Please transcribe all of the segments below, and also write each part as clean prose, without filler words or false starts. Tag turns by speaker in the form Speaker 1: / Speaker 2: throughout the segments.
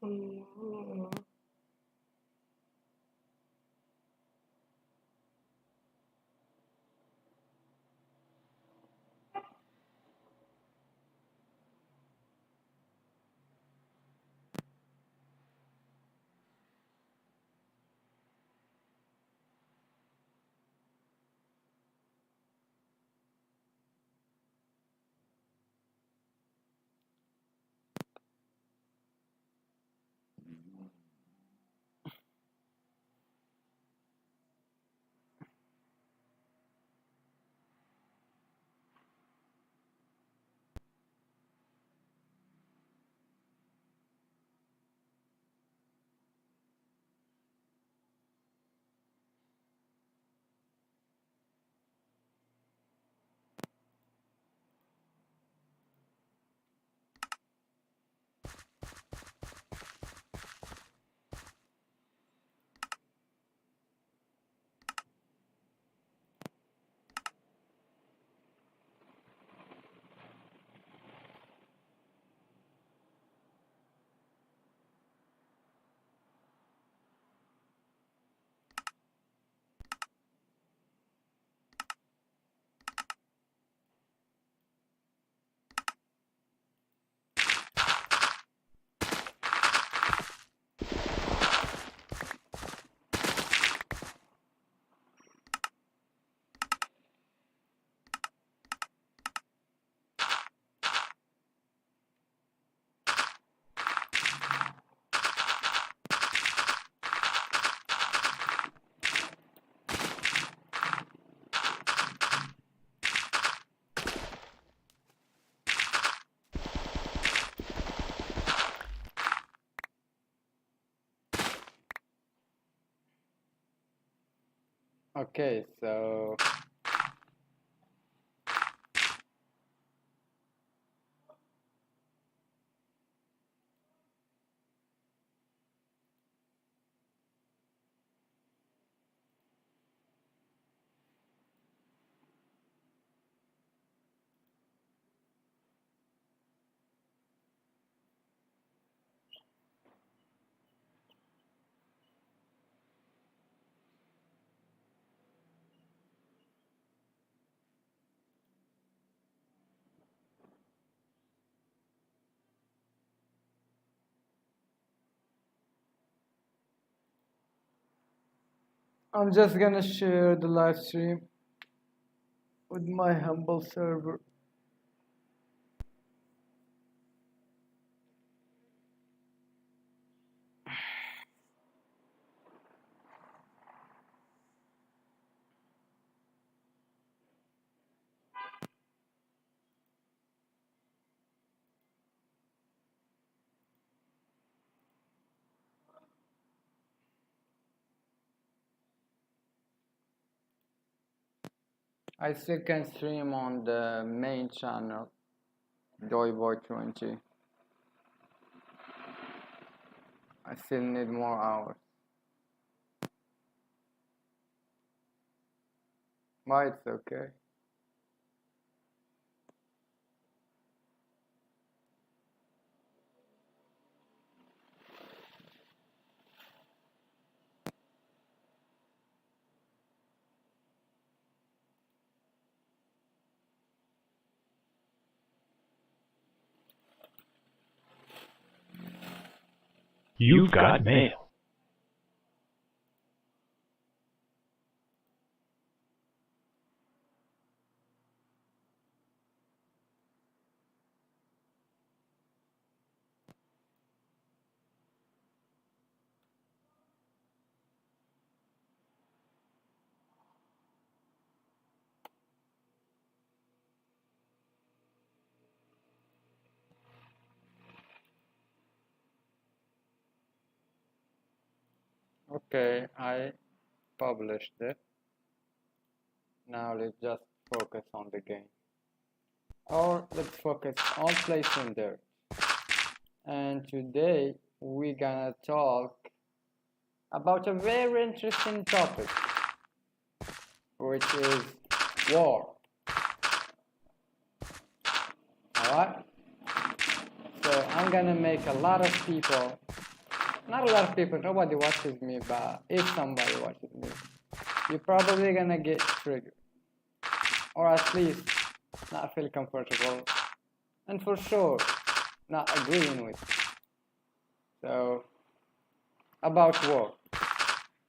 Speaker 1: Mm.
Speaker 2: Okay, so I'm just gonna share the live stream with my humble server. I still can stream on the main channel, JoyBoy20. I still need more hours. But it's okay.
Speaker 3: You've got mail.
Speaker 2: Okay, I published it. Now let's just focus on the game. Or let's focus on placing dirt. And today we're gonna talk about a very interesting topic, which is war. Alright? So I'm gonna make a lot of people not a lot of people, nobody watches me, but if somebody watches me, you're probably gonna get triggered, or at least not feel comfortable, and for sure not agreeing with you. So, about war,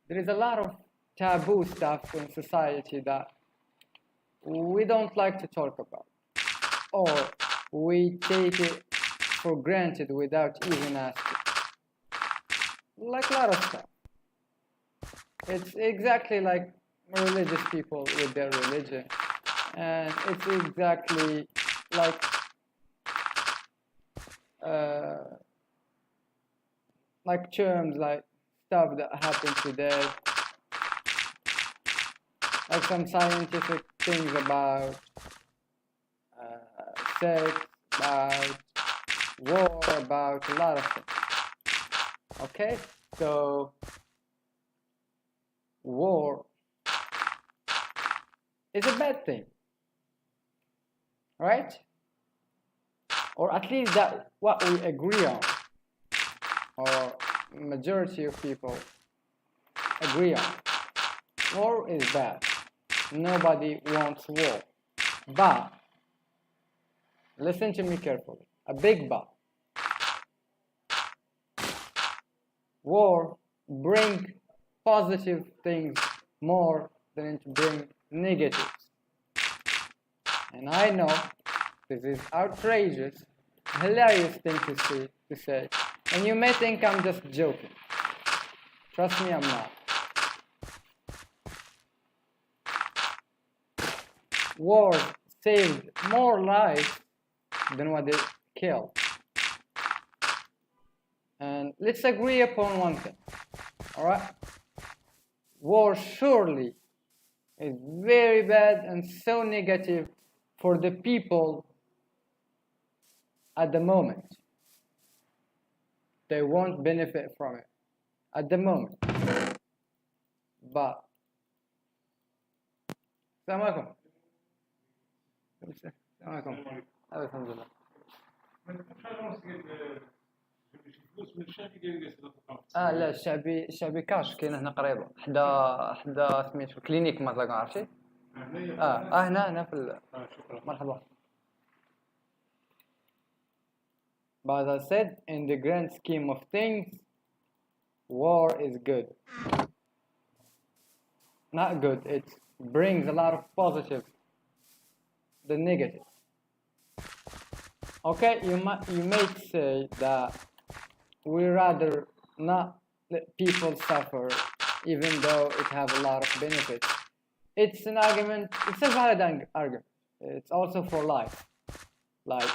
Speaker 2: there is a lot of taboo stuff in society that we don't like to talk about, or we take it for granted without even asking. Like a lot of stuff. It's exactly like religious people with their religion, and it's exactly like terms like stuff that happen today, like some scientific things about sex, about war, about a lot of things. Okay, so war is a bad thing, right? Or at least that's what we agree on, or majority of people agree on. War is bad. Nobody wants war. But listen to me carefully. A big but. War brings positive things more than it brings negatives. And I know this is outrageous, hilarious thing to say. And you may think I'm just joking. Trust me, I'm not. Wars saved more lives than what they killed. And let's agree upon one thing, alright? War surely is very bad and so negative for the people at the moment. They won't benefit from it at the moment. But, Assalamu alaikum. Assalamu alaikum. Alhamdulillah. لا الشعبي كاش كاين هنا قريبه حدا سميتو كلينيك مازاكا عرفتي هنا في مرحبا. But as I said, in the grand scheme of things, war is good. Not good, it brings a lot of positive, the negative. Okay, you may say that we rather not let people suffer, even though it has a lot of benefits. It's an argument, it's a valid argument. It's also for life. Like,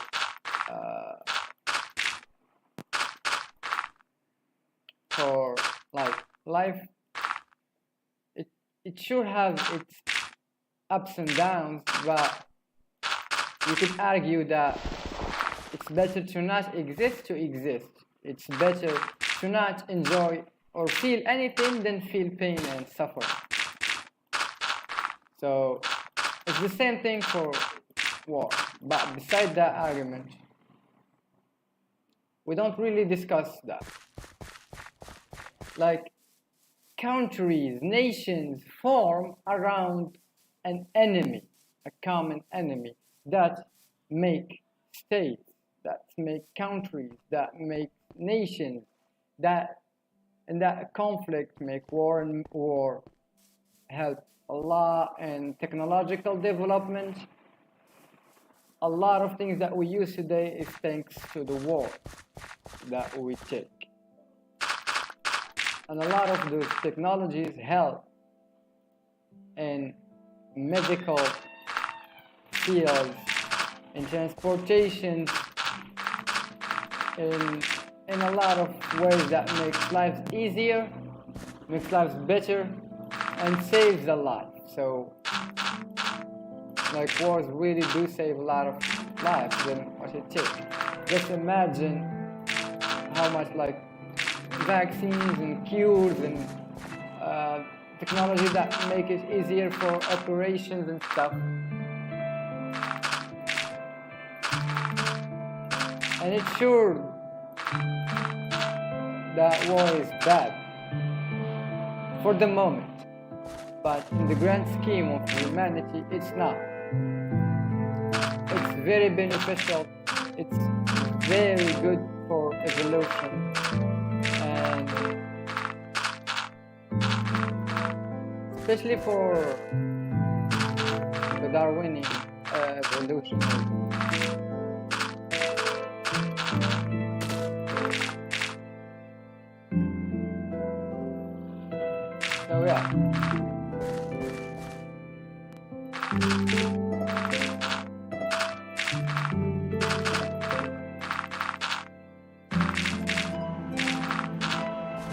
Speaker 2: for like life, it should have its ups and downs, but you could argue that it's better to not exist to exist. It's better to not enjoy or feel anything than feel pain and suffering. So it's the same thing for war. But beside that argument, we don't really discuss that. Like, countries, nations form around an enemy, a common enemy, that make states, that make countries, that make nations, that conflict make war, and war help a lot in technological development. A lot of things that we use today is thanks to the war that we take. And a lot of those technologies help in medical fields, in transportation, in a lot of ways that makes lives easier, makes lives better, and saves a life. So, like, wars really do save a lot of lives than what it takes. Just imagine how much, like, vaccines and cures and technology that make it easier for operations and stuff. And it sure that war is bad for the moment, but in the grand scheme of humanity, it's not. It's very beneficial, it's very good for evolution, and especially for the Darwinian evolution. So yeah.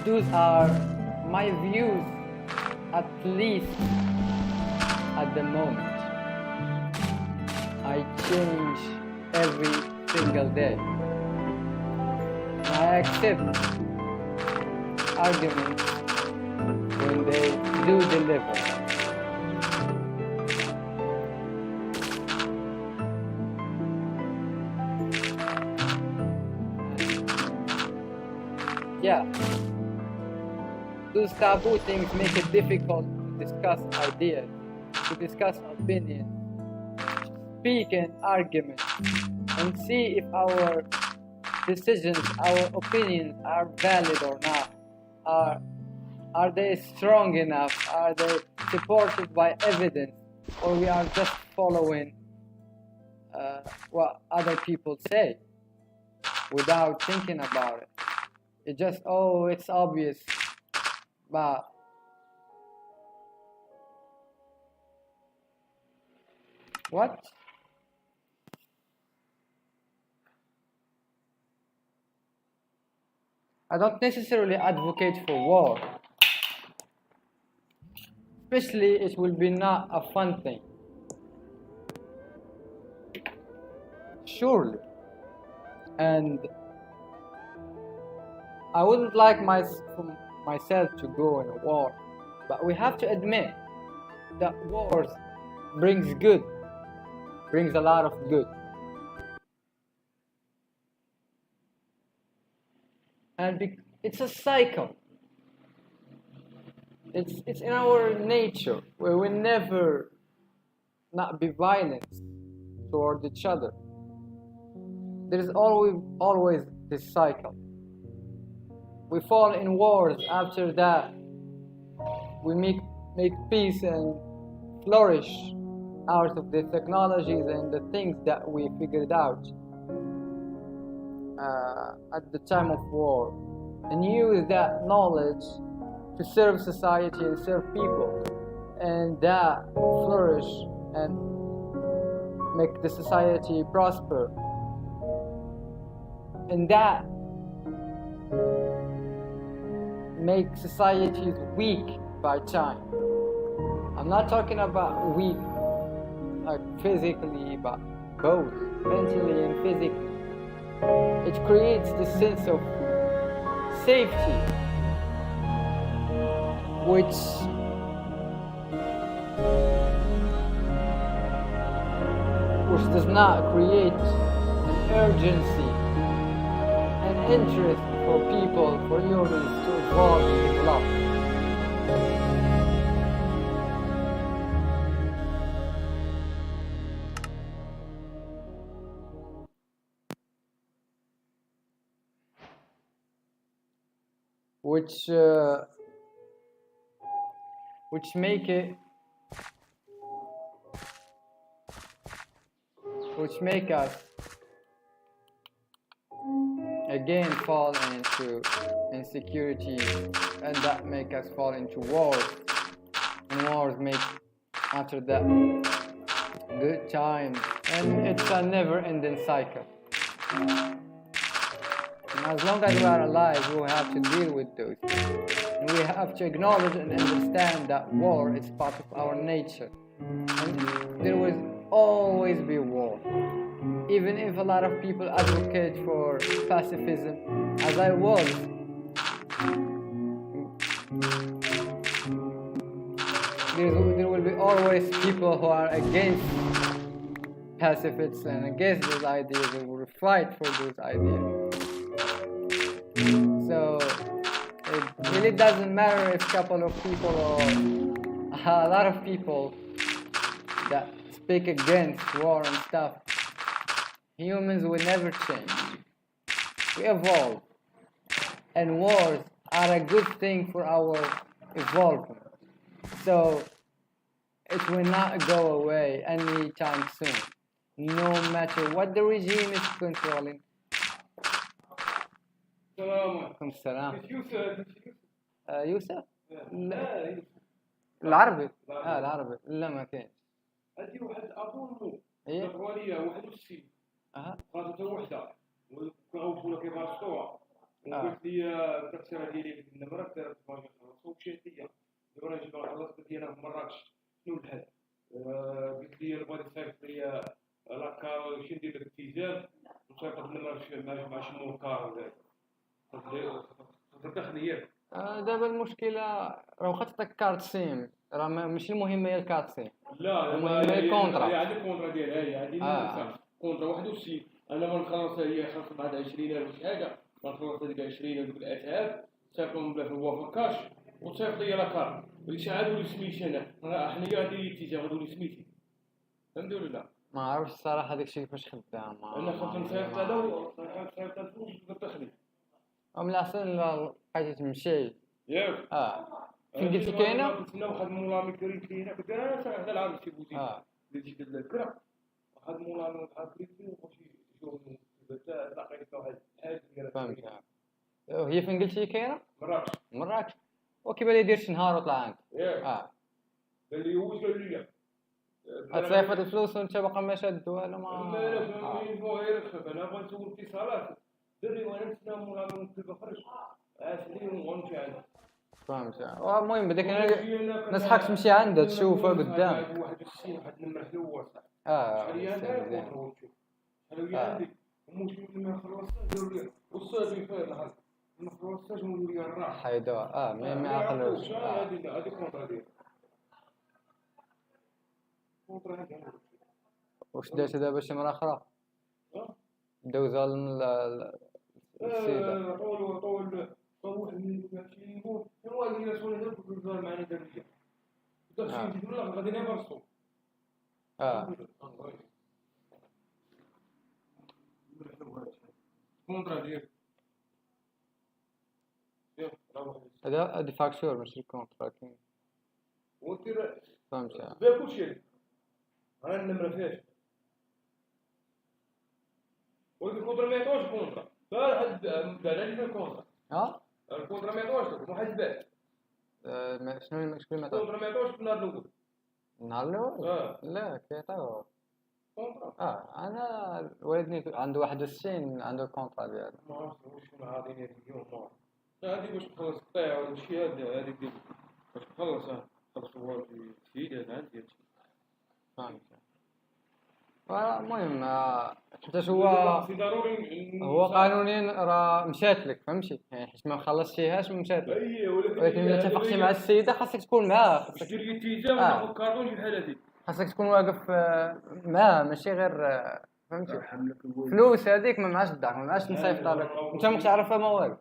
Speaker 2: Those are my views, at least at the moment. I change every single day. I accept arguments when they do deliver. Yeah. Those taboo things make it difficult to discuss ideas, to discuss opinions, speak in arguments, and see if our decisions, our opinions are valid or not. Are they strong enough? Are they supported by evidence? Or we are just following what other people say without thinking about it. It just, oh, it's obvious. But what? I don't necessarily advocate for war. Especially it will be not a fun thing. Surely. And I wouldn't like myself to go in a war, but we have to admit that wars brings a lot of good. And it's a cycle. It's in our nature where we never not be violent toward each other. There is always this cycle. We fall in wars. After that, we make peace and flourish out of the technologies and the things that we figured out at the time of war, and use that knowledge to serve society and serve people, and that flourish and make the society prosper. And that make societies weak by time. I'm not talking about weak like physically, but both mentally and physically. It creates this sense of safety, which does not create an urgency and interest for people, for humans to evolve and develop. Which make us again fall into insecurity, and that make us fall into wars, and wars make after that good time, and it's a never-ending cycle. And as long as we are alive, we will have to deal with those things. And we have to acknowledge and understand that war is part of our nature. And there will always be war. Even if a lot of people advocate for pacifism, as I was, there will be always people who are against pacifists and against those ideas and will fight for those ideas. So it doesn't matter if a couple of people or a lot of people that speak against war and stuff. Humans will never change. We evolve. And wars are a good thing for our evolvement. So it will not go away anytime soon, no matter what the regime is controlling. السلام. يوسف؟ لا العربي؟ العربي لا ما كاينش.
Speaker 1: هادي واحد ابو
Speaker 2: ايه
Speaker 1: الغاليه 61 قالت وحده وكنعوفوا لك كيبارطوها وقلت لي التفسيره ديالي في النمره دارت باغي نخلص ومشيت ليا دابا راه جيت نخلص قلت لي انا في مراكش شنو الحل قلت لي بغيت تصيفط لي لاكار شي ندير لك التيزان وصيفط النمره مع شنو الكار تدخل ياك.
Speaker 2: دابا المشكله راه خاطر كارت سيم راه ماشي المهمه هي الكارت سيم.
Speaker 1: لا
Speaker 2: المهمه هي الكونترا.
Speaker 1: هي الكونترا ديالها هي هذه كونترا 61 انا ما نخلص هي خلصت بعد 20000 شي حاجه ما نخلص هذيك 20 هذوك الاتعاب صيفطهم بلا هو كاش وتصيفط لي لاكار وليش عاد ولي سميتي انا حنايا هذه الاتجاه غادي ولي سميتي فهمتي ولا لا؟
Speaker 2: ما عرفتش الصراحه داك الشيء كيفاش خدام.
Speaker 1: انا خفت نصيفط هذا وصيفط الفلوس بالتخليل
Speaker 2: من الاحسن بقيتي تمشي
Speaker 1: ياك
Speaker 2: فين قلتي كاينه؟
Speaker 1: كنا واحد مولامي كريم كاينه كنت انا صراحه العرض شي بوزي اللي جيت للكرا واحد مولامي بحال كريم وشي شغل لقيت واحد الحاج ديال
Speaker 2: فهمت. هي فين قلتي كاينه؟
Speaker 1: مراكش
Speaker 2: وكيبان لي دير شي نهار وطلع عندك.
Speaker 1: ياك قال لي هو قال لي
Speaker 2: تصيفط الفلوس وانت باقا ما شاد والو ما
Speaker 1: لا غير خف انا بغيت نسول اتصالات دري وانا نستنى مولامي نكتب خرج عاشلي ونمشي عندي.
Speaker 2: فهمت. المهم بداك نصحك تمشي عنده تشوفه قدامك.
Speaker 1: واحد السين واحد النمر حلوه صح.
Speaker 2: شحال
Speaker 1: هي هذا شحال هي عندي ومشي ما خلصتش ديروا لي والصاد فيه الحال ما خلصتش ونقول لي الراحه
Speaker 2: حيدوها ما عقلوش.
Speaker 1: هذه كونترا ديال كونترا هذه.
Speaker 2: واش درت دابا شي مرة أخرى؟ دوزها للسيدة.
Speaker 1: طول من ماشي يقول هو اللي رسول هذا بزاف معنا درجه داكشي نزيدو لا غادي نبرسو كونترا ديال
Speaker 2: هادي فاكتور ماشي كونترا كاين.
Speaker 1: ودير
Speaker 2: فهمت.
Speaker 1: بها كلشي ها النمره فيهاش ولكن كونترا ما يعطوش كونترا لا حد بلا لي الكونترا الكونترا ما يعطوش واحد بات
Speaker 2: شنو المشكل؟ ما
Speaker 1: الكونترا ما يعطوش في النهار الاول.
Speaker 2: النهار الاول؟ لا كيعطيوه
Speaker 1: كونترا.
Speaker 2: انا والدني عنده 61 عنده الكونترا ديالو.
Speaker 1: ما عرفتش واش عاطيني هذيك اليوم هذه باش تخلص الطيعه ولا شي هذه ديال باش تخلص هو في هذا عندي هادشي.
Speaker 2: فهمت. المهم حيت هو قانونيا راه مشات لك فهمتي يعني حيت ما خلصتيهاش مشات لك. ولكن الا اتفقتي مع السيده خاصك تكون معاها.
Speaker 1: خاصك دير لي التيزان وناخذ كارطون بحال هذه.
Speaker 2: خاصك تكون واقف معاه ماشي غير فهمتي. فلوس هذيك ما معاش الدار ما معاش نصيفطها لك انت ما تعرفها ما والو.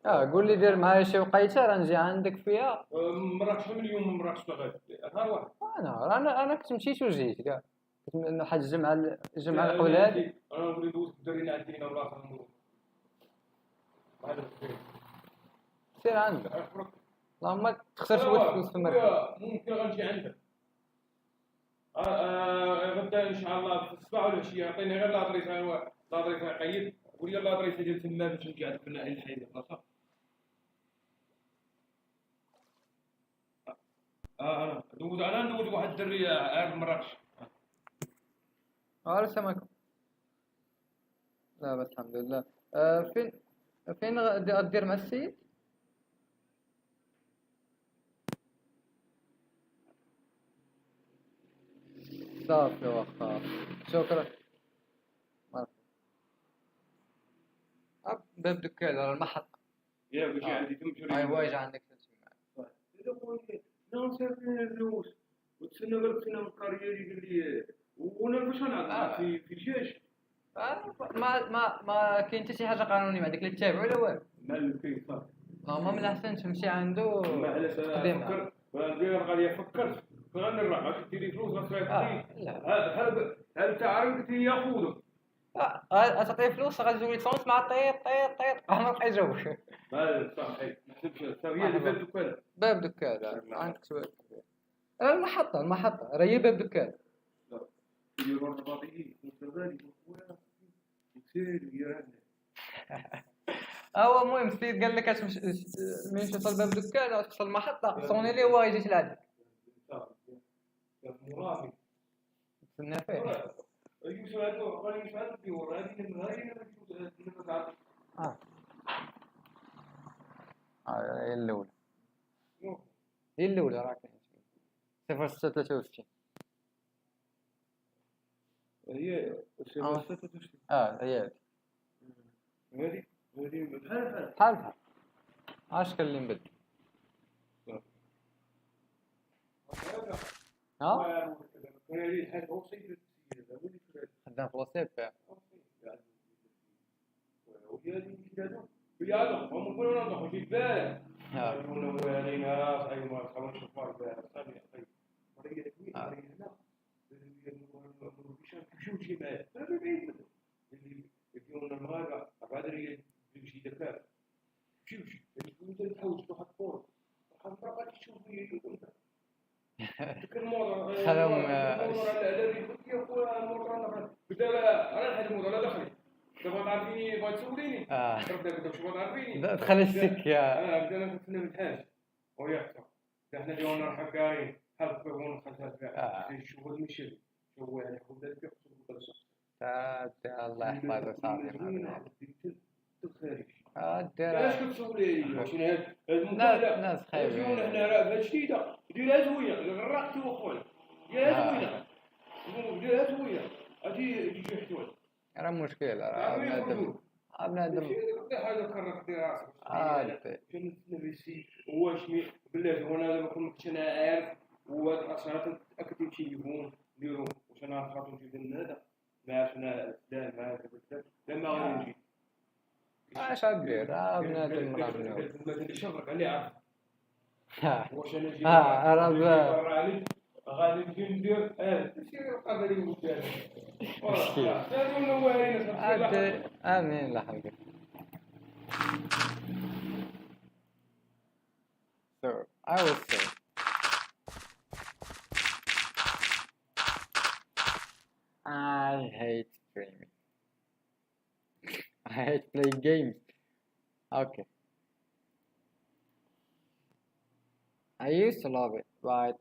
Speaker 2: قول لي دير معايا شي وقيته راه نجي عندك فيها.
Speaker 1: مراكش من اليوم من مراكش لغايه نهار واحد.
Speaker 2: انا كنت مشيت وجيت كاع كنت واحد الجمعه قبل هذه.
Speaker 1: انا نقول دوز الدرين عندي هنا ولا خمو هذا
Speaker 2: سير عندك اللهم ما تخسرش فلوس في المركب.
Speaker 1: ممكن غنجي عندك غدا ان شاء الله في الصباح ولا العشيه عطيني غير لادريس قيد قول لي لادريس ديال تما باش نجي عندك من عين الحيده خلاص. انا ندوز واحد الدري عارف مراكش.
Speaker 2: السلام عليكم. لا بس الحمد لله. فين غدير مع السيد؟ صافي واخا شكرا. باب دكان على المحطة.
Speaker 1: يا باش عندي تمشي.
Speaker 2: ايوا اجا عندك
Speaker 1: اذا قلت لا نسافر الفلوس وتسنى غير تسنى القريه اللي قال لي ونلبسها نعم في الجيش.
Speaker 2: ما كاين حتى شي حاجه قانونيه ما ديك اللي تتابعوا ولا والو.
Speaker 1: ما الكيف صافي.
Speaker 2: ما من الاحسن تمشي عنده
Speaker 1: ما علاش انا فكرت غير غادي فكرت غادي نروح غادي ديري فلوس غادي هل تعرف قلت لي ياخذوا
Speaker 2: تعطيه فلوس غادي تولي تفونس مع طيط ما بقى يجاوبش.
Speaker 1: صحيح ما حسبتش صافي هي باب دكان.
Speaker 2: باب دكان عندك سؤال. المحطه راه هي باب دكان.
Speaker 1: لا يديروا الرباطيين وكذلك خويا كثير يا
Speaker 2: هو المهم السيد قال لك من توصل باب دكان او توصل المحطه صوني لي هو يجي يلعب
Speaker 1: مرافق
Speaker 2: تسنى فيه. هي الاولى هي الاولى راك 063
Speaker 1: هي
Speaker 2: هي
Speaker 1: هذه
Speaker 2: بحالها اش كان اللي نبدل خدام في الوصيف دخل السكة
Speaker 1: أنا كنت نمتاز ويحصل إحنا اليوم حكاين هل تكون خلفها شو هو المشي شو يعني هو ده
Speaker 2: الله يحفظه صافي
Speaker 1: علاش كتسولي عشان
Speaker 2: ناس خايبين
Speaker 1: هنا راه جديده ديرها زوينه غرقتو اخويا ديرها زوينه ديرها زوينه اجي حتوي
Speaker 2: راه مشكل راه بنادم
Speaker 1: حاجه كرك دير راسك كنت نبيسي واشني بالله وانا دابا كنت انا عارف وهاد الاشارات اكيد تيجيبون نديرو واش انا خاطر نجيب هذا ما عرفنا لا ما عرفنا لما غادي نجي
Speaker 2: اش غدير بنادم راه
Speaker 1: اللي شرك عليه عارف واش انا نجي
Speaker 2: راه
Speaker 1: غادي نجي ندير سير قبل يقول
Speaker 2: امين لا حول. So I will say I hate streaming. I hate playing games. Okay. I used to love it, but I think